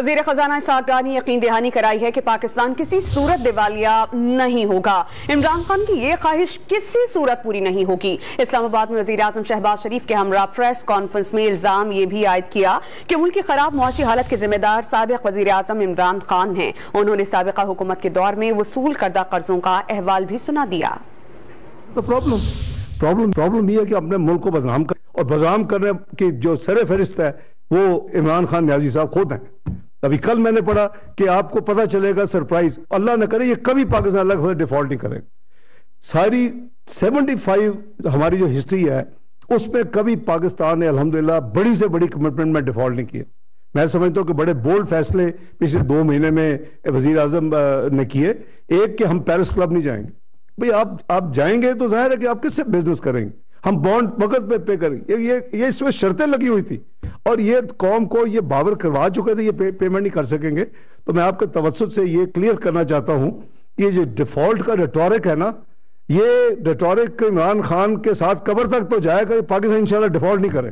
वज़ीर खजाना इसहाक़ ने यकीन दहानी कराई है कि पाकिस्तान किसी सूरत दिवालिया नहीं होगा। इमरान खान की ये ख्वाहिश किसी सूरत पूरी नहीं होगी। इस्लामाबाद में वज़ीर आज़म शहबाज शरीफ के हमरा प्रेस कॉन्फ्रेंस में इल्जाम ये भी आयद किया कि मुल्क की खराब मुआशी हालत के जिम्मेदार साबिक़ वज़ीर आज़म इमरान खान हैं। उन्होंने साबिक़ा हुकूमत के दौर में वसूल करदा कर्जों का अहवाल भी सुना दिया। तो प्रॉब्लम ये है कि अपने मुल्क को बदनाम कर और बदनाम करने की जो सरे फहरिस्त है वो इमरान खान न्याजी साहब खुद हैं। अभी कल मैंने पढ़ा कि आपको पता चलेगा सरप्राइज, अल्लाह न करे ये कभी पाकिस्तान अलग डिफॉल्ट नहीं करेगा। सारी 75 हमारी जो हिस्ट्री है उसमें कभी पाकिस्तान ने अल्हम्दुलिल्लाह बड़ी से बड़ी कमिटमेंट में डिफॉल्ट नहीं किया। मैं समझता हूं कि बड़े बोल्ड फैसले पिछले 2 महीने में वजीर आजम ने किए। एक कि हम पेरिस क्लब नहीं जाएंगे। भाई आप जाएंगे तो जाहिर है कि आप किससे बिजनेस करेंगे। हम बॉन्ड वक्त पे पे करेंगे। ये इसमें शर्तें लगी हुई थी और ये कौम को ये बावर करवा चुके थे, ये पेमेंट नहीं कर सकेंगे। तो मैं आपके तवज्जुह से ये क्लियर करना चाहता हूं, ये जो डिफॉल्ट का रेटोरिक है ना, ये रेटोरिक इमरान खान के साथ कब्र तक तो जाएगा, पाकिस्तान इंशाल्लाह डिफॉल्ट नहीं करे।